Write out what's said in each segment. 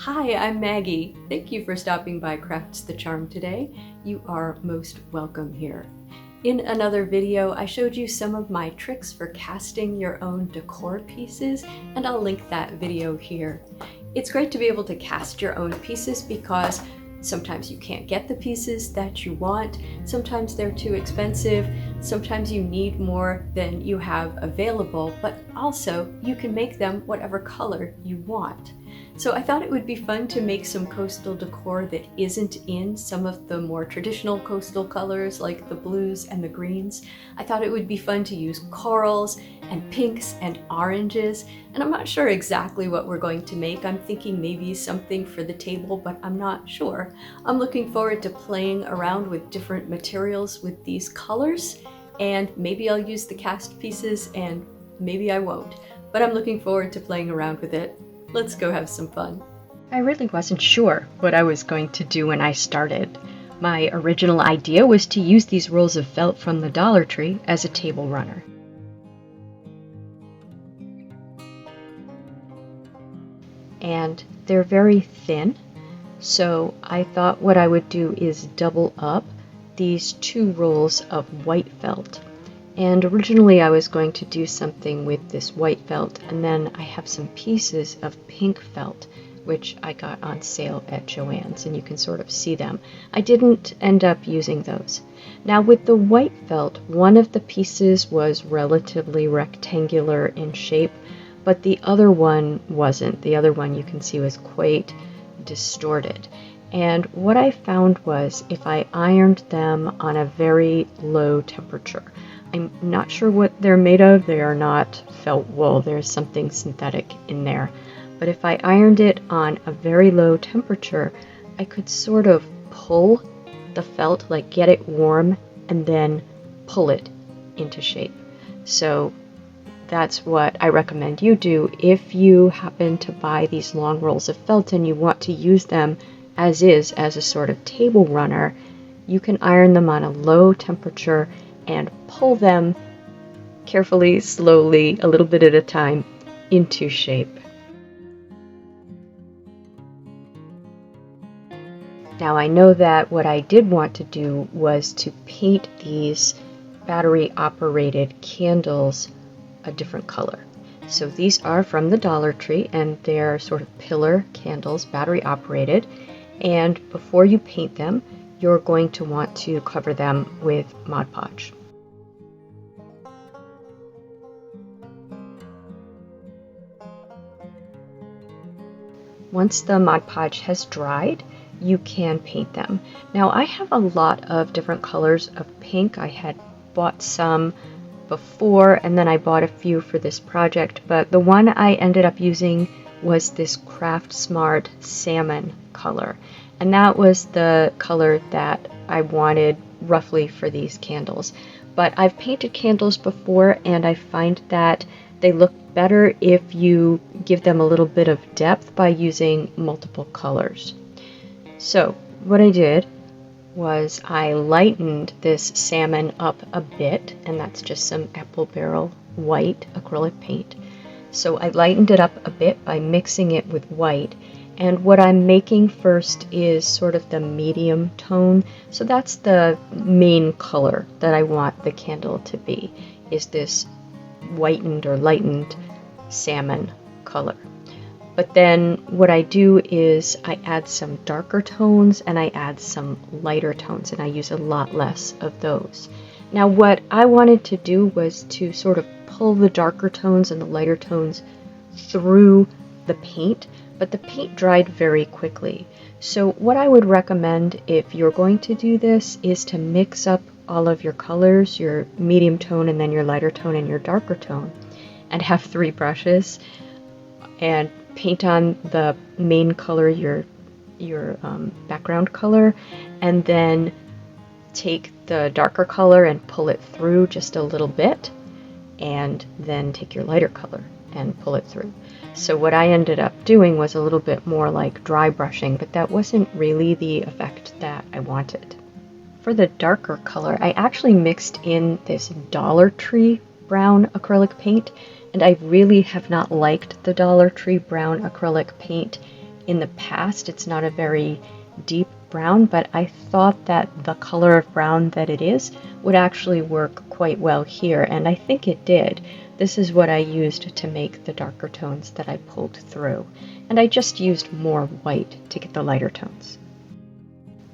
Hi, I'm Maggie. Thank you for stopping by Crafts the Charm today. You are most welcome here. In another video, I showed you some of my tricks for casting your own decor pieces, and I'll link that video here. It's great to be able to cast your own pieces because sometimes you can't get the pieces that you want, sometimes they're too expensive, sometimes you need more than you have available, but also you can make them whatever color you want. So I thought it would be fun to make some coastal decor that isn't in some of the more traditional coastal colors like the blues and the greens. I thought it would be fun to use corals and pinks and oranges, and I'm not sure exactly what we're going to make. I'm thinking maybe something for the table, but I'm not sure. I'm looking forward to playing around with different materials with these colors, and maybe I'll use the cast pieces and maybe I won't, but I'm looking forward to playing around with it. Let's go have some fun. I really wasn't sure what I was going to do when I started. My original idea was to use these rolls of felt from the Dollar Tree as a table runner. And they're very thin, so I thought what I would do is double up these two rolls of white felt. And originally I was going to do something with this white felt, and then I have some pieces of pink felt which I got on sale at Joann's, and you can sort of see them. I didn't end up using those. Now with the white felt, one of the pieces was relatively rectangular in shape, but the other one wasn't. The other one you can see was quite distorted. And what I found was if I ironed them on a very low temperature, I'm not sure what they're made of. They are not felt wool. There's something synthetic in there. But if I ironed it on a very low temperature, I could sort of pull the felt, like get it warm, and then pull it into shape. So that's what I recommend you do if you happen to buy these long rolls of felt and you want to use them as is, as a sort of table runner. You can iron them on a low temperature and pull them carefully, slowly, a little bit at a time, into shape. Now I know that what I did want to do was to paint these battery-operated candles a different color. So these are from the Dollar Tree, and they're sort of pillar candles, battery-operated, and before you paint them, you're going to want to cover them with Mod Podge. Once the Mod Podge has dried, you can paint them. Now I have a lot of different colors of pink. I had bought some before, and then I bought a few for this project, but the one I ended up using was this Craft Smart salmon color, and that was the color that I wanted roughly for these candles. But I've painted candles before, and I find that they look better if you give them a little bit of depth by using multiple colors. So what I did was I lightened this salmon up a bit, and that's just some apple barrel white acrylic paint. So I lightened it up a bit by mixing it with white, and what I'm making first is sort of the medium tone. So that's the main color that I want the candle to be, is this whitened or lightened salmon color. But then what I do is I add some darker tones and I add some lighter tones, and I use a lot less of those. Now what I wanted to do was to sort of pull the darker tones and the lighter tones through the paint, but the paint dried very quickly. So what I would recommend if you're going to do this is to mix up all of your colors, your medium tone and then your lighter tone and your darker tone, and have 3 brushes and paint on the main color, your background color, and then take the darker color and pull it through just a little bit, and then take your lighter color and pull it through. So what I ended up doing was a little bit more like dry brushing, but that wasn't really the effect that I wanted. For the darker color, I actually mixed in this Dollar Tree brown acrylic paint, and I really have not liked the Dollar Tree brown acrylic paint in the past. It's not a very deep brown, but I thought that the color of brown that it is would actually work quite well here, and I think it did. This is what I used to make the darker tones that I pulled through, and I just used more white to get the lighter tones.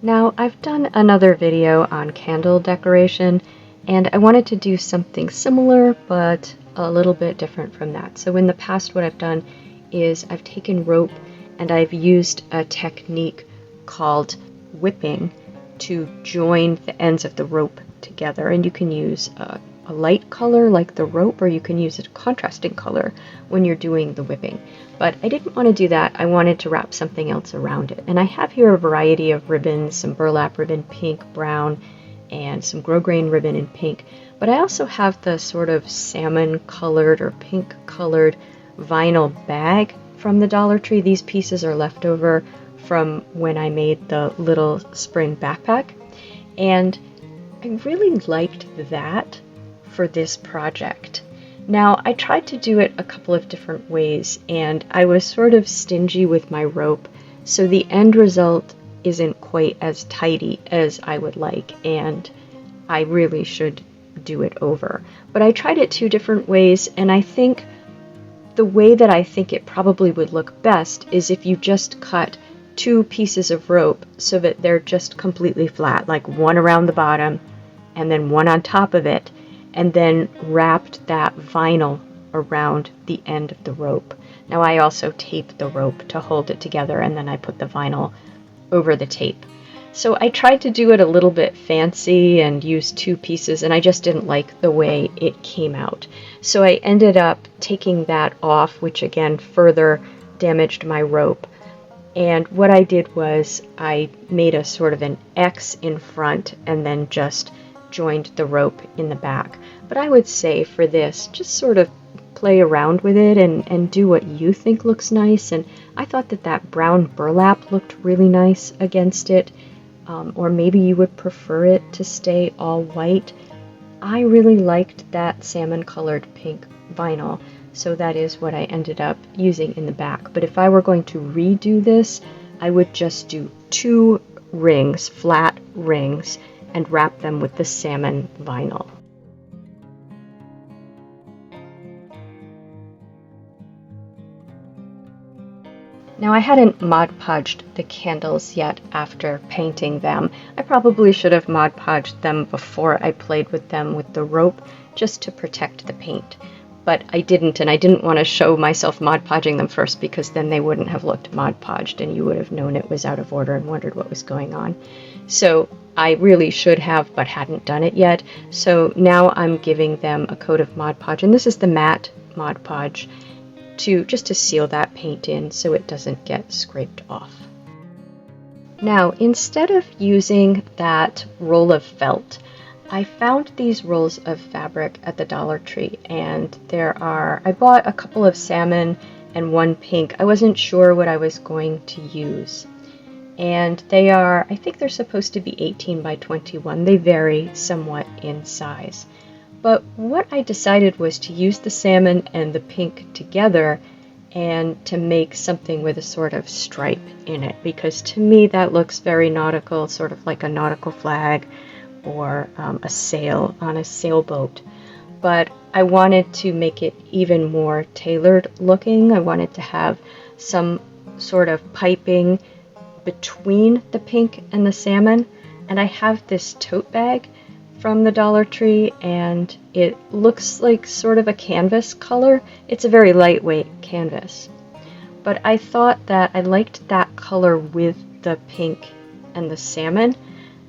Now, I've done another video on candle decoration, and I wanted to do something similar, but a little bit different from that. So in the past, what I've done is I've taken rope and I've used a technique called whipping to join the ends of the rope together. And you can use a light color like the rope, or you can use a contrasting color when you're doing the whipping. But I didn't want to do that. I wanted to wrap something else around it. And I have here a variety of ribbons, some burlap ribbon, pink, brown, and some grosgrain ribbon in pink. But I also have the sort of salmon colored or pink colored vinyl bag from the Dollar Tree. These pieces are left over from when I made the little spring backpack. And I really liked that for this project. Now, I tried to do it a couple of different ways, and I was sort of stingy with my rope, so the end result isn't quite as tidy as I would like, and I really should do it over. But I tried it two different ways, and I think the way that I think it probably would look best is if you just cut two pieces of rope so that they're just completely flat, like one around the bottom and then one on top of it, and then wrapped that vinyl around the end of the rope. Now, I also taped the rope to hold it together, and then I put the vinyl over the tape. So I tried to do it a little bit fancy and use two pieces, and I just didn't like the way it came out. So I ended up taking that off, which again further damaged my rope. And what I did was I made a sort of an X in front and then just joined the rope in the back. But I would say for this, just sort of play around with it and do what you think looks nice. And I thought that that brown burlap looked really nice against it. Or maybe you would prefer it to stay all white. I really liked that salmon colored pink vinyl, so that is what I ended up using in the back. But if I were going to redo this, I would just do two rings, flat rings, and wrap them with the salmon vinyl. Now, I hadn't Mod Podged the candles yet after painting them. I probably should have Mod Podged them before I played with them with the rope, just to protect the paint. But I didn't, and I didn't want to show myself Mod Podging them first, because then they wouldn't have looked Mod Podged and you would have known it was out of order and wondered what was going on. So I really should have, but hadn't done it yet. So now I'm giving them a coat of Mod Podge, and this is the matte Mod Podge, just to seal that paint in so it doesn't get scraped off. Now, instead of using that roll of felt, I found these rolls of fabric at the Dollar Tree, and I bought a couple of salmon and one pink. I wasn't sure what I was going to use. And I think they're supposed to be 18 by 21. They vary somewhat in size. But what I decided was to use the salmon and the pink together and to make something with a sort of stripe in it, because to me that looks very nautical, sort of like a nautical flag or a sail on a sailboat. But I wanted to make it even more tailored looking. I wanted to have some sort of piping between the pink and the salmon. And I have this tote bag from the Dollar Tree, and it looks like sort of a canvas color. It's a very lightweight canvas. But I thought that I liked that color with the pink and the salmon.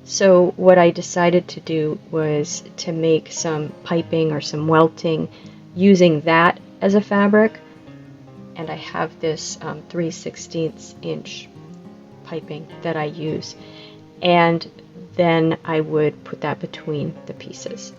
So what I decided to do was to make some piping or some welting using that as a fabric. And I have this 3/16 inch piping that I use. And then I would put that between the pieces.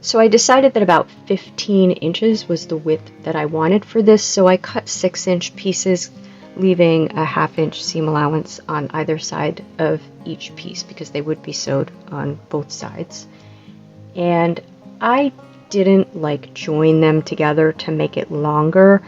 So I decided that about 15 inches was the width that I wanted for this, so I cut 6-inch pieces, leaving a 1/2 inch seam allowance on either side of each piece because they would be sewed on both sides. And I didn't join them together to make it longer.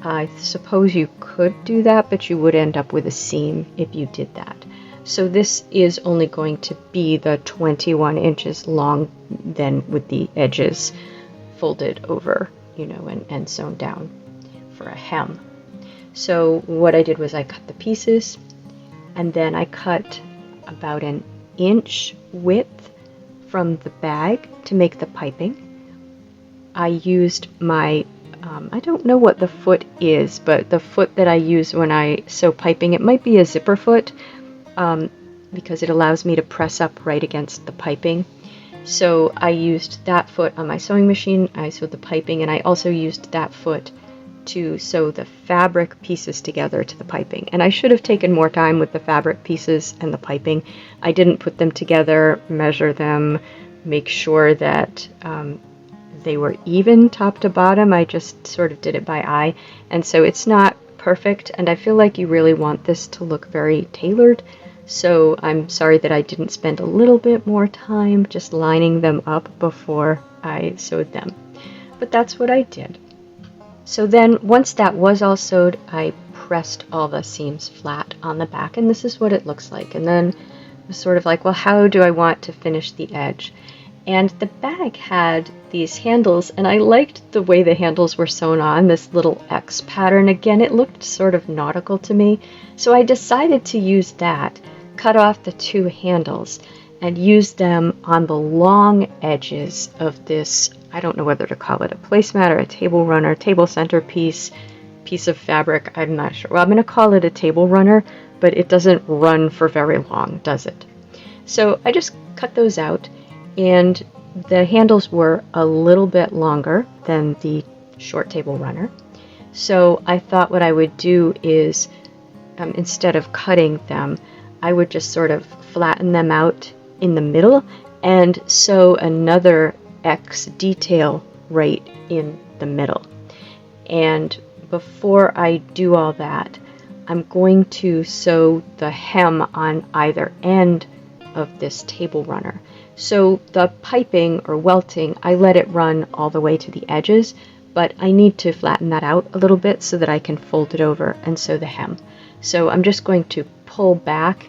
I suppose you could do that, but you would end up with a seam if you did that. So this is only going to be the 21 inches long, then with the edges folded over, you know, and sewn down for a hem. So what I did was I cut the pieces, and then I cut about an inch width from the bag to make the piping. I used my, I don't know what the foot is, but the foot that I use when I sew piping, it might be a zipper foot, because it allows me to press up right against the piping. So I used that foot on my sewing machine. I sewed the piping, and I also used that foot to sew the fabric pieces together to the piping. And I should have taken more time with the fabric pieces and the piping. I didn't put them together, measure them, make sure that they were even top to bottom. I just sort of did it by eye, and so it's not perfect, and I feel like you really want this to look very tailored. So I'm sorry that I didn't spend a little bit more time just lining them up before I sewed them. But that's what I did. So then once that was all sewed, I pressed all the seams flat on the back, and this is what it looks like. And then I was sort of like, well, how do I want to finish the edge? And the bag had these handles, and I liked the way the handles were sewn on, this little X pattern. Again, it looked sort of nautical to me. So I decided to use that, cut off the two handles, and use them on the long edges of this, I don't know whether to call it a placemat or a table runner, table centerpiece, piece of fabric, I'm not sure. Well, I'm going to call it a table runner, but it doesn't run for very long, does it? So I just cut those out, and the handles were a little bit longer than the short table runner. So I thought what I would do is, instead of cutting them, I would just sort of flatten them out in the middle and sew another X detail right in the middle. And before I do all that, I'm going to sew the hem on either end of this table runner. So the piping or welting, I let it run all the way to the edges, but I need to flatten that out a little bit so that I can fold it over and sew the hem. So I'm just going to pull back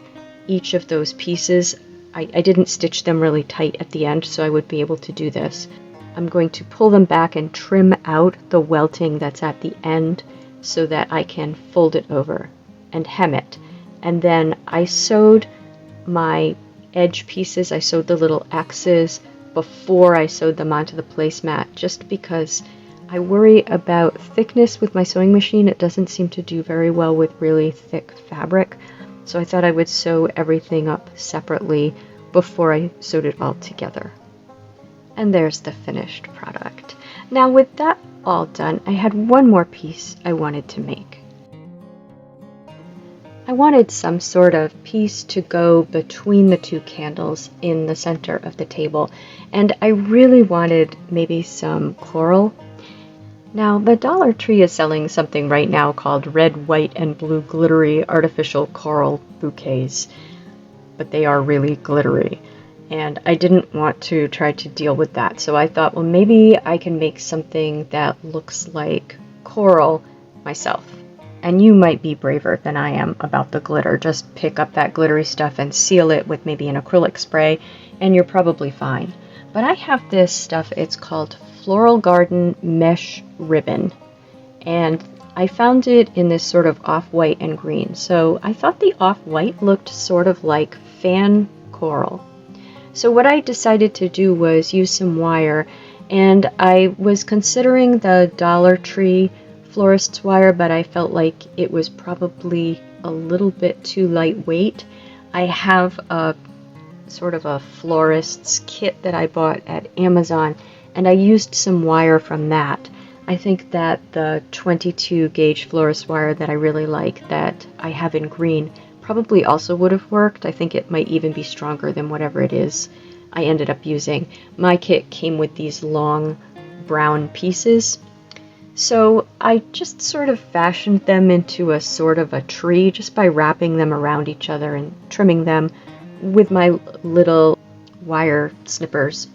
each of those pieces. I didn't stitch them really tight at the end, so I would be able to do this. I'm going to pull them back and trim out the welting that's at the end so that I can fold it over and hem it. And then I sewed my edge pieces, I sewed the little X's before I sewed them onto the placemat, just because I worry about thickness with my sewing machine. It doesn't seem to do very well with really thick fabric. So I thought I would sew everything up separately before I sewed it all together. And there's the finished product. Now with that all done, I had one more piece I wanted to make. I wanted some sort of piece to go between the two candles in the center of the table, and I really wanted maybe some coral. Now, the Dollar Tree is selling something right now called red, white, and blue glittery artificial coral bouquets, but they are really glittery, and I didn't want to try to deal with that, so I thought, well, maybe I can make something that looks like coral myself. And you might be braver than I am about the glitter. Just pick up that glittery stuff and seal it with maybe an acrylic spray, and you're probably fine. But I have this stuff, it's called Floral Garden Mesh Ribbon, and I found it in this sort of off-white and green. So I thought the off-white looked sort of like fan coral. So what I decided to do was use some wire, and I was considering the Dollar Tree florist's wire, but I felt like it was probably a little bit too lightweight. I have a sort of a florist's kit that I bought at Amazon, and I used some wire from that. I think that the 22 gauge florist wire that I really like that I have in green probably also would have worked. I think it might even be stronger than whatever it is I ended up using. My kit came with these long brown pieces, so I just sort of fashioned them into a sort of a tree just by wrapping them around each other and trimming them with my little wire snippers.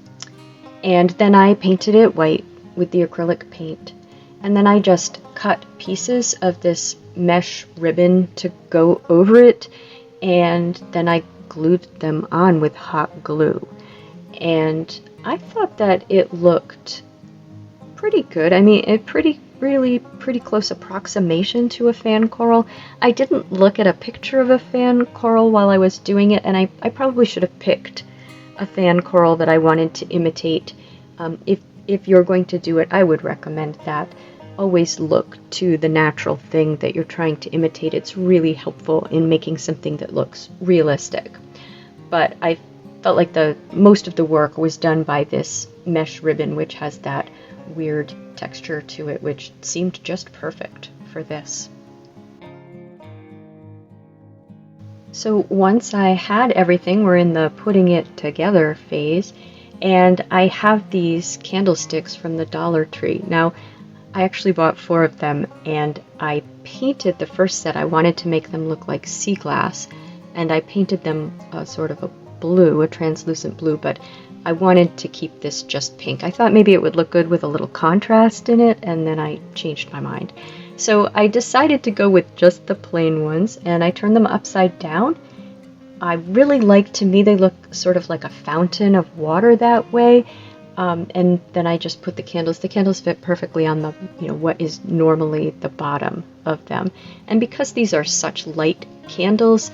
And then I painted it white with the acrylic paint. And then I just cut pieces of this mesh ribbon to go over it, and then I glued them on with hot glue. And I thought that it looked pretty good. I mean, really pretty close approximation to a fan coral. I didn't look at a picture of a fan coral while I was doing it, and I probably should have picked a fan coral that I wanted to imitate. If you're going to do it, I would recommend that. Always look to the natural thing that you're trying to imitate. It's really helpful in making something that looks realistic. But I felt like most of the work was done by this mesh ribbon, which has that weird texture to it, which seemed just perfect for this. So once I had everything, we're in the putting it together phase, and I have these candlesticks from the Dollar Tree. Now, I actually bought 4 of them, and I painted the first set. I wanted to make them look like sea glass, and I painted them sort of a blue, a translucent blue, but I wanted to keep this just pink. I thought maybe it would look good with a little contrast in it, and then I changed my mind. So I decided to go with just the plain ones, and I turned them upside down. I really like, to me, they look sort of like a fountain of water that way. And then I just put the candles. The candles fit perfectly on the, what is normally the bottom of them. And because these are such light candles,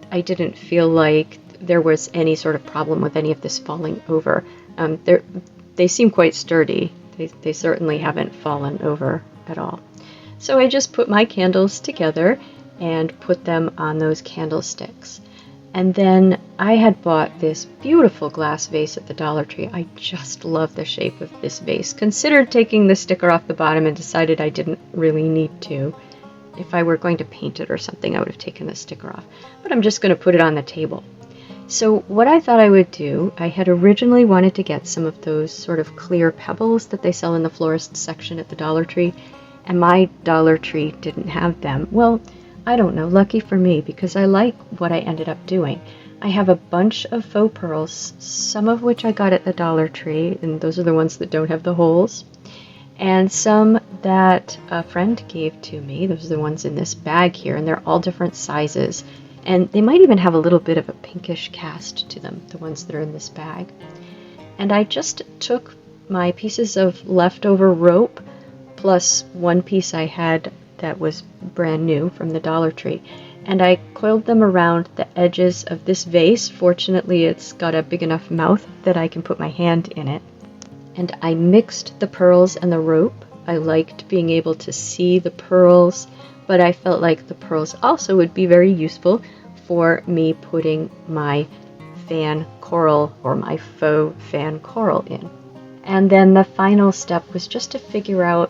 I didn't feel like there was any sort of problem with any of this falling over. They seem quite sturdy. They certainly haven't fallen over at all. So I just put my candles together and put them on those candlesticks. And then I had bought this beautiful glass vase at the Dollar Tree. I just love the shape of this vase. Considered taking the sticker off the bottom and decided I didn't really need to. If I were going to paint it or something, I would have taken the sticker off. But I'm just going to put it on the table. So what I thought I would do, I had originally wanted to get some of those sort of clear pebbles that they sell in the florist section at the Dollar Tree, and my Dollar Tree didn't have them. Well, I don't know, lucky for me, because I like what I ended up doing. I have a bunch of faux pearls, some of which I got at the Dollar Tree, and those are the ones that don't have the holes, and some that a friend gave to me. Those are the ones in this bag here, and they're all different sizes. And they might even have a little bit of a pinkish cast to them, the ones that are in this bag. And I just took my pieces of leftover rope, plus one piece I had that was brand new from the Dollar Tree, and I coiled them around the edges of this vase. Fortunately, it's got a big enough mouth that I can put my hand in it. And I mixed the pearls and the rope. I liked being able to see the pearls, but I felt like the pearls also would be very useful for me putting my fan coral, or my faux fan coral, in. And then the final step was just to figure out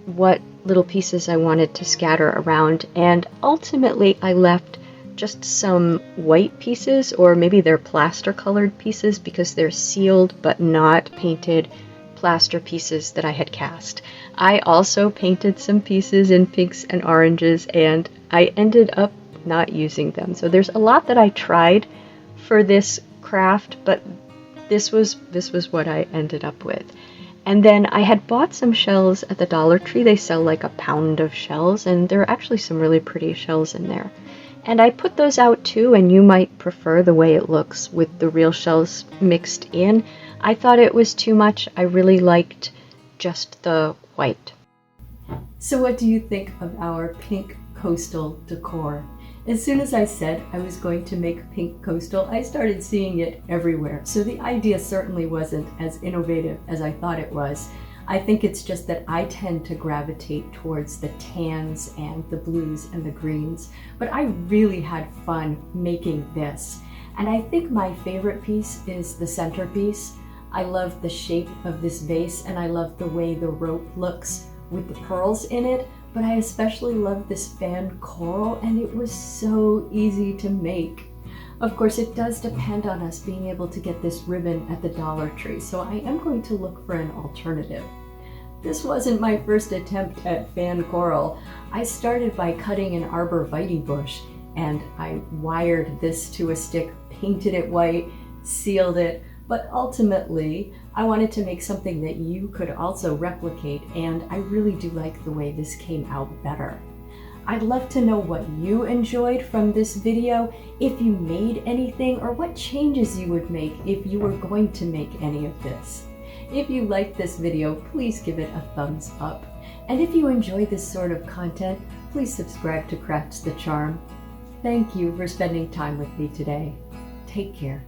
what little pieces I wanted to scatter around, and ultimately I left just some white pieces, or maybe they're plaster colored pieces because they're sealed but not painted plaster pieces that I had cast. I also painted some pieces in pinks and oranges, and I ended up not using them. So there's a lot that I tried for this craft, but this was what I ended up with. And then I had bought some shells at the Dollar Tree. They sell like a pound of shells, and there are actually some really pretty shells in there. And I put those out too, and you might prefer the way it looks with the real shells mixed in. I thought it was too much. I really liked just the white. So what do you think of our pink coastal decor? As soon as I said I was going to make pink coastal, I started seeing it everywhere. So the idea certainly wasn't as innovative as I thought it was. I think it's just that I tend to gravitate towards the tans and the blues and the greens. But I really had fun making this. And I think my favorite piece is the centerpiece. I love the shape of this vase, and I love the way the rope looks with the pearls in it. But I especially love this fan coral, and it was so easy to make. Of course, it does depend on us being able to get this ribbon at the Dollar Tree, so I am going to look for an alternative. This wasn't my first attempt at fan coral. I started by cutting an arborvitae bush, and I wired this to a stick, painted it white, sealed it, but ultimately I wanted to make something that you could also replicate, and I really do like the way this came out better. I'd love to know what you enjoyed from this video, if you made anything, or what changes you would make if you were going to make any of this. If you liked this video, please give it a thumbs up. And if you enjoy this sort of content, please subscribe to Crafts the Charm. Thank you for spending time with me today. Take care.